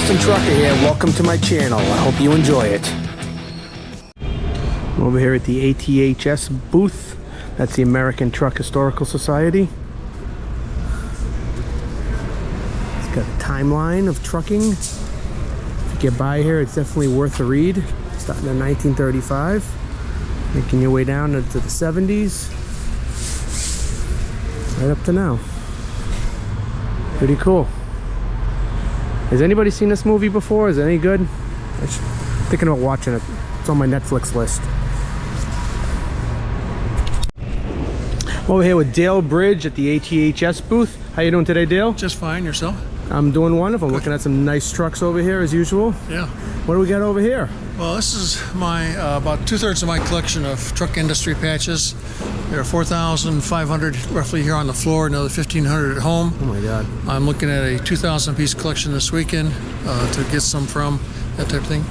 Boston Trucker here. Welcome to my channel. I hope you enjoy it. I'm over here at the ATHS booth. That's the American Truck Historical Society. It's got a timeline of trucking. If you get by here, it's definitely worth a read. Starting in 1935, making your way down into the 70s, right up to now. Pretty cool. Has anybody seen this movie before? Is it any good? I'm thinking about watching it. It's on my Netflix list. Over here with Dale Bridge at the ATHS booth. How you doing today, Dale? Just fine. Yourself? I'm doing wonderful. I'm looking at some nice trucks over here as usual. Yeah. What do we got over here? Well, this is my about 2/3 of my collection of truck industry patches. There are 4,500 roughly here on the floor, another 1,500 at home. Oh my God. I'm looking at a 2,000 piece collection this weekend to get some from, that type of thing.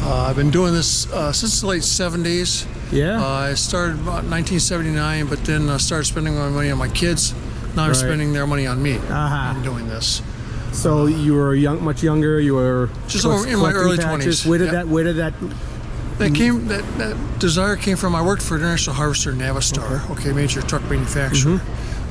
I've been doing this since the late 70s. Yeah. I started about 1979, but then started spending my money on my kids. Now I'm spending their money on me. I'm doing this. So you were much younger. You were just in my early patches. 20s. Where did that? That desire came from. I worked for International Harvester Navistar, major truck manufacturer.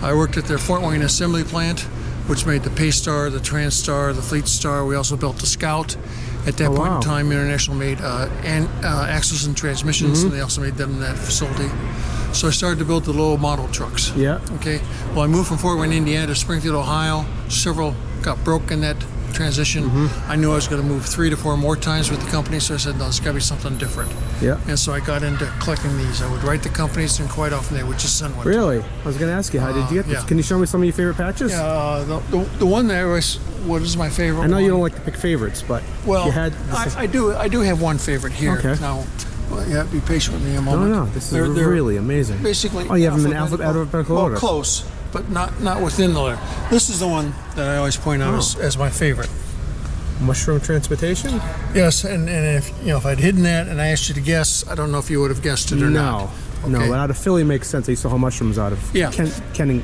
I worked at their Fort Wayne assembly plant, which made the Paystar, the Transstar, the Fleet Star. We also built the Scout. At that point in time, International made axles and transmissions, and they also made them in that facility. So I started to build the low model trucks. Yeah. Okay. Well, I moved from Fort Wayne, Indiana to Springfield, Ohio. Several got broke in that transition. I knew I was going to move 3 to 4 more times with the company, so I said, no, it's got to be something different. Yeah. And so I got into collecting these. I would write the companies, and quite often they would just send one. Really? I was going to ask you, how did you get this? Can you show me some of your favorite patches? The one that what is my favorite? I know you don't like to pick favorites, but well, you had. I do have one favorite here. Okay. Now, you have to be patient with me a moment. No, this is really amazing. Basically, you have them in alphabetical order. Well, close, but not within the letter. This is the one that I always point out as my favorite. Mushroom transportation? Yes, and if I'd hidden that and I asked you to guess, I don't know if you would have guessed it or not. No, but out of Philly makes sense. They used to haul mushrooms out of Kenning,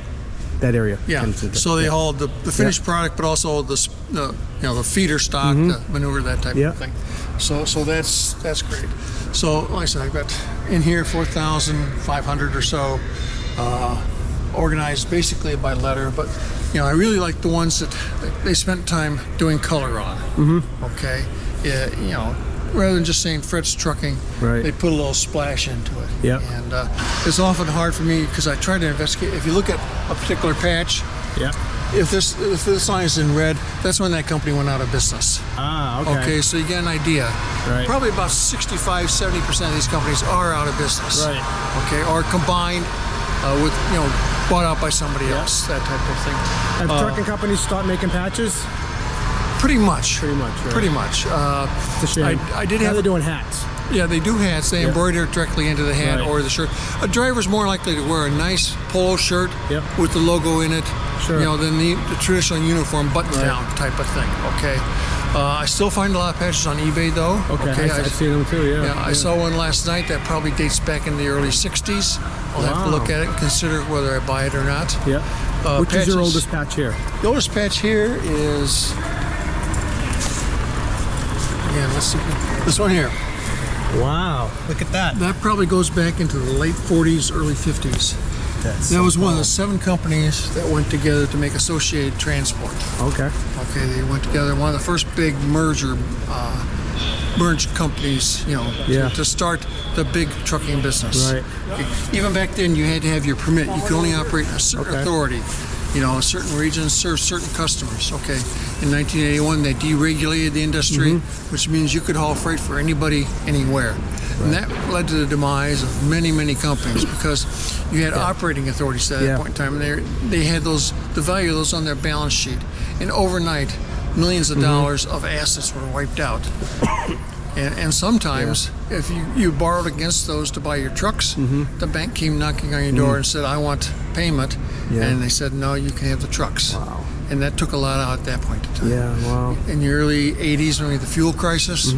that area. Yeah. So they hauled the finished product, but also the feeder stock, the manure, that type of thing. So that's great. So like I said, I've got in here 4,500 or so, organized basically by letter, but I really like the ones that they spent time doing color on. Okay, rather than just saying Fred's Trucking, they put a little splash into it. Yeah, and it's often hard for me because I try to investigate. If you look at a particular patch, if this line is in red, that's when that company went out of business. Okay, so you get an idea. Probably about 65-70% of these companies are out of business. Okay, or combined with bought out by somebody else, that type of thing. Have trucking companies start making patches? Pretty much. Right. Pretty much. It's a shame. I did now have. They're doing hats. Yeah, they do hats. They embroider it directly into the hat or the shirt. A driver's more likely to wear a nice polo shirt with the logo in it, than the traditional uniform button-down type of thing. Okay. I still find a lot of patches on eBay though. Okay, I've seen them too. I saw one last night that probably dates back in the early '60s. I'll have to look at it and consider whether I buy it or not. Which is your oldest patch here? The oldest patch here is, again, let's see, this one here. Wow, look at that. That probably goes back into the late 40s, early 50s. That was one of the 7 companies that went together to make Associated Transport. Okay, they went together. One of the first big merged companies, to start the big trucking business. Even back then, you had to have your permit. You could only operate in a certain authority. Certain regions serve certain customers. Okay, in 1981, they deregulated the industry, which means you could haul freight for anybody, anywhere. And that led to the demise of many, many companies because you had operating authorities at that point in time, and they had the value of those on their balance sheet. And overnight, millions of dollars of assets were wiped out. And sometimes, if you borrowed against those to buy your trucks, the bank came knocking on your door and said, I want payment. And they said, no, you can have the trucks. Wow. And that took a lot out at that point in time. In the early 80s, when we had the fuel crisis,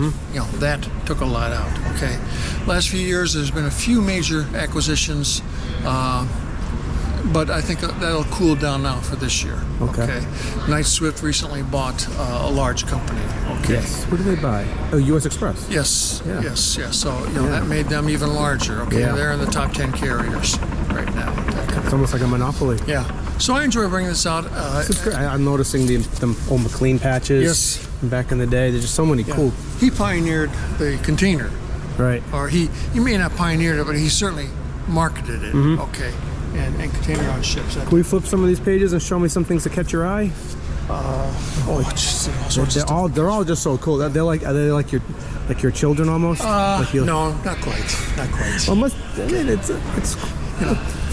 that took a lot out. Okay. Last few years, there's been a few major acquisitions, but I think that'll cool down now for this year. Okay. Knight Swift recently bought a large company. Okay. Yes. What do they buy? Oh, U.S. Express. Yes. Yeah. Yes. Yes. So that made them even larger. Okay. Yeah. They're in the top 10 carriers right now. It's almost like a monopoly. Yeah. So I enjoy bringing this out. It's great. I'm noticing them old McLean patches. Yes. Back in the day, there's just so many cool. He pioneered the container. Right. Or he may not pioneered it, but he certainly marketed it. Okay. And container on ships. Can we flip some of these pages and show me some things that catch your eye? They're all just so cool. Are they like your children almost? No, not quite. Not quite. Well, it's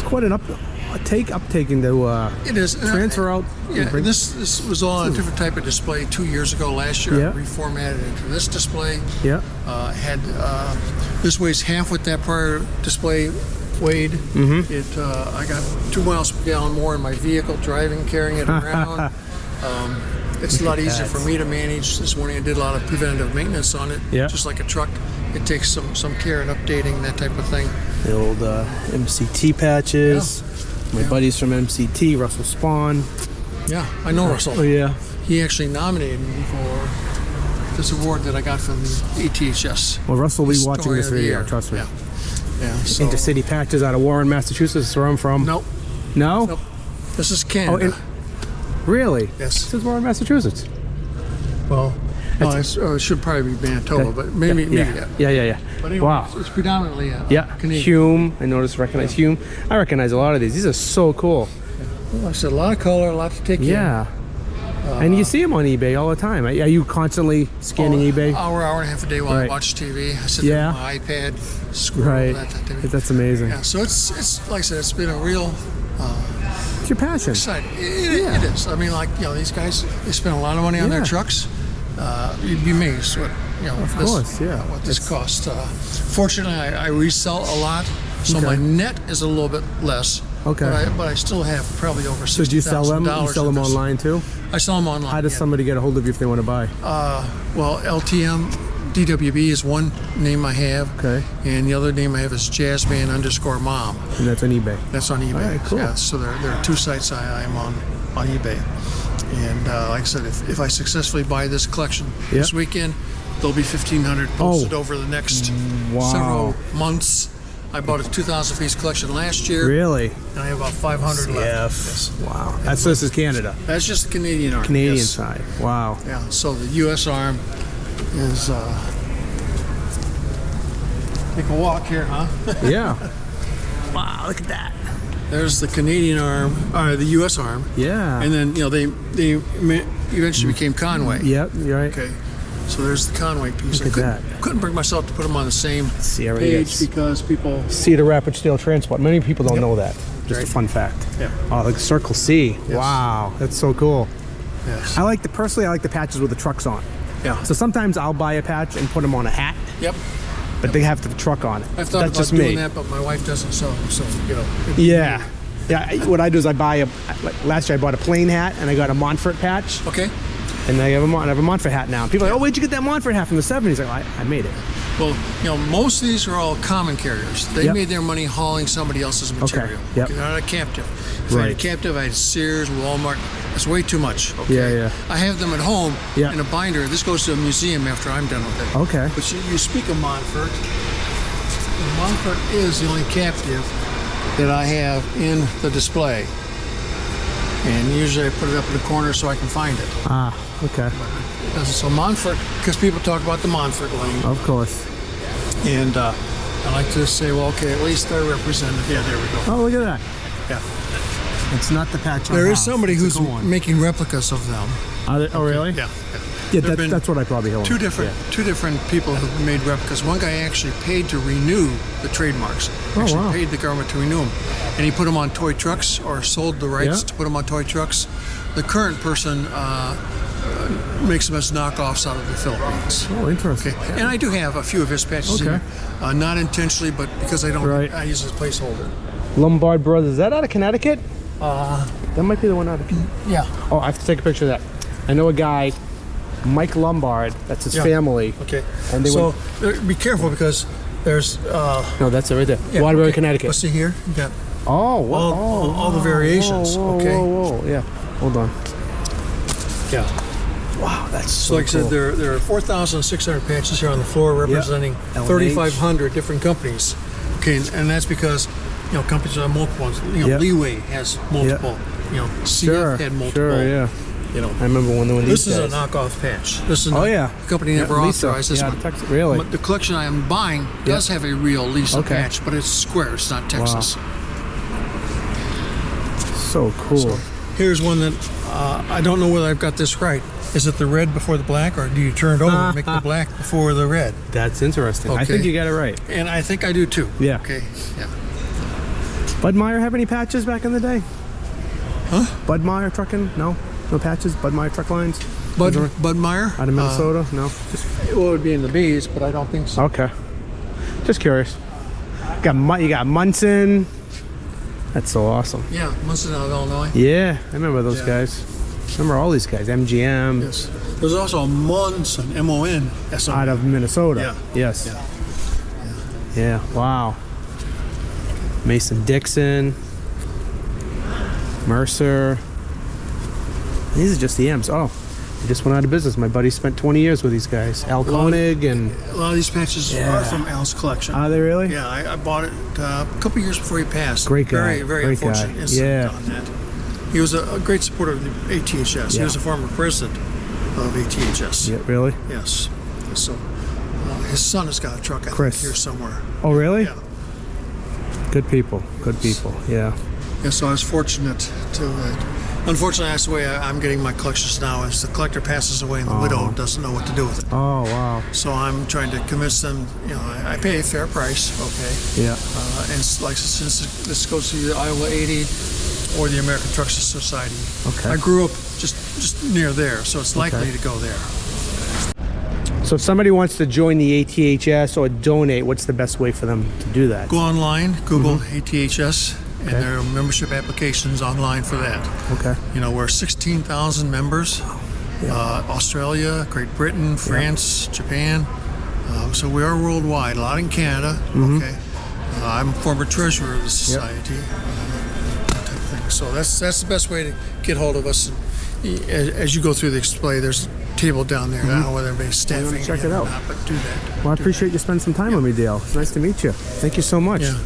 quite an uptaking to it is transfer out. Yeah, this was all on a different type of display 2 years ago. Last year, Yeah. I reformatted it into this display. Yeah. Had this weighs half what that prior display weighed. It I got 2 miles per gallon more in my vehicle driving, carrying it around. It's a lot easier for me to manage. This morning I did a lot of preventative maintenance on it. Yeah. Just like a truck, it takes some care and updating, that type of thing. The old MCT patches. My buddies from MCT, Russell Spawn. Yeah, I know Russell. Oh yeah. He actually nominated me for this award that I got from the ATHS. Well, Russell will be watching Story this of the video. Year. Trust me. Yeah. So, Intercity patches out of Warren, Massachusetts. That's where I'm from. Nope. No. Nope. This is Canada. Really? Yes. This is Warren, Massachusetts. Well, no, it should probably be Manitoba, but maybe. Yeah. But anyway, Wow. it's predominantly Canadian. Hume. I recognize Hume. I recognize a lot of these. These are so cool. Well, I said a lot of color, a lot to take in. Yeah. And you see them on eBay all the time. Are you constantly scanning eBay? Hour and a half a day while I watch TV. I sit there with my iPad, scroll that type of thing. That's amazing. Yeah, so it's like I said, it's been a real it's your passion. exciting. It is. I mean, these guys, they spend a lot of money on their trucks. You'd be amazed what what this costs. Fortunately, I resell a lot, so my net is a little bit less. Okay. But I still have probably over $60,000. So do you sell them? You sell them online too? I sell them online. How does somebody get a hold of you if they want to buy? Well, LTM DWB is one name I have. Okay. And the other name I have is Jazzman_Mom. And that's on eBay. That's on eBay. All right, cool. Yeah. So there are 2 sites I am on eBay. And like I said, if I successfully buy this collection this weekend, there'll be 1,500 posted over the next several months. I bought a 2,000-piece collection last year. Really? And I have about 500 left. Yes. Wow. So this is Canada. That's just the Canadian arm. Canadian side. Wow. Yeah. So the U.S. arm is. Take a walk here, huh? Yeah. Wow. Look at that. There's the Canadian arm, or the U.S. arm. Yeah. And then they eventually became Conway. Yep. You're right. Okay. So there's the Conway piece. Look at that. Couldn't bring myself to put them on the same Sierra page because people. Cedar Rapids Steel Transport. Many people don't know that. Just a fun fact. Yeah. Oh, like Circle C. Yes. Wow, that's so cool. Yes. I like the patches with the trucks on. Yeah. So sometimes I'll buy a patch and put them on a hat. Yep. But they have the truck on it. I've thought That's about just doing me. that, but my wife doesn't sew, so Yeah. What I do is I buy last year I bought a plain hat and I got a Montfort patch. Okay. And I have a Montfort hat now. People are like, oh, where'd you get that Montfort hat from the 70s? Like, I made it. Well, most of these are all common carriers. They made their money hauling somebody else's material. Okay. Yep. They're not a captive. If I had a captive, I had Sears, Walmart. That's way too much. Okay. Yeah. I have them at home in a binder. This goes to a museum after I'm done with it. Okay. But you speak of Montfort. Montfort is the only captive that I have in the display. And usually I put it up in the corner so I can find it. Ah, okay. So Montfort, because people talk about the Montfort line. Of course. And I like to say, well, okay, at least they're represented. Yeah, there we go. Oh, look at that. Yeah. It's not the patch on There house. is somebody who's making replicas of them. Oh, really? Yeah. Yeah, that's what I probably heard. Two different people who made replicas. One guy actually paid to renew the trademarks. Actually paid the government to renew them. And he put them on toy trucks or sold the rights to put them on toy trucks. The current person makes them as knockoffs out of the Philippines. Oh, interesting. Okay. And I do have a few of his patches in here. Not intentionally, but because I don't, I use it as a placeholder. Lombard Brothers. Is that out of Connecticut? That might be the one out of... Yeah. Oh, I have to take a picture of that. I know a guy, Mike Lombard, that's his family. Okay. And they be careful because there's... no, that's it right there. Waterbury, Connecticut. Let's see here. You got all the variations. Whoa, yeah. Hold on. Yeah. Wow, That's so like cool. I said, there are 4,600 patches here on the floor representing 3,500 different companies. Okay, and that's because companies have multiple ones. Leeway has multiple. CF had multiple. Sure, yeah. I remember when this these is guys. a knockoff patch. This is the company never Lisa. authorized this one. Really? But the collection I am buying does have a real Lisa patch, but it's square. It's not Texas. Wow. So cool. So here's one that I don't know whether I've got this right. Is it the red before the black, or do you turn it over and make the black before the red? That's interesting. I think you got it right. And I think I do too. Yeah. Okay. Yeah. Budmeier have any patches back in the day? Huh? Budmeier trucking? No patches. Budmeier truck lines. Budmeier Out of Minnesota? No. It would be in the B's, but I don't think so. Okay. Just curious. You got Munson. That's so awesome. Yeah, Munson out of Illinois. Yeah, I remember those guys. Remember all these guys. MGM. Yes. There's also a Munson, M-O-N-S-O-N. Out of Minnesota. Yeah. Yes. Yeah. Wow. Mason Dixon. Mercer. These are just the M's. Oh, they just went out of business. My buddy spent 20 years with these guys. Al Koenig and... A lot of these patches are from Al's collection. Are they really? Yeah, I bought it a couple years before he passed. Great guy. Very, very Great unfortunate guy. incident on that. He was a great supporter of the ATHS. He was a former president of ATHS. Yeah, really? Yes. So his son has got a truck, I think, here somewhere. Oh, really? Yeah. Good people. Good people. Yeah. Yeah, so I was fortunate to... unfortunately, that's the way I'm getting my collections now. As the collector passes away and the widow doesn't know what to do with it. Oh, wow. So I'm trying to convince them, I pay a fair price, okay? Yeah. And like since this goes to the Iowa 80 or the American Truck Society. Okay. I grew up just near there, so it's likely to go there. So if somebody wants to join the ATHS or donate, what's the best way for them to do that? Go online, Google ATHS, and there are membership applications online for that. Okay. We're 16,000 members. Australia, Great Britain, France, Japan. So we are worldwide. A lot in Canada. Okay. I'm a former treasurer of the society. That type of thing. So that's the best way to get hold of us. As you go through the display, there's a table down there. I don't know whether anybody's staffing check it out. or not, but do that. Well, I appreciate you spending some time with me, Dale. It's nice to meet you. Thank you so much. Yeah.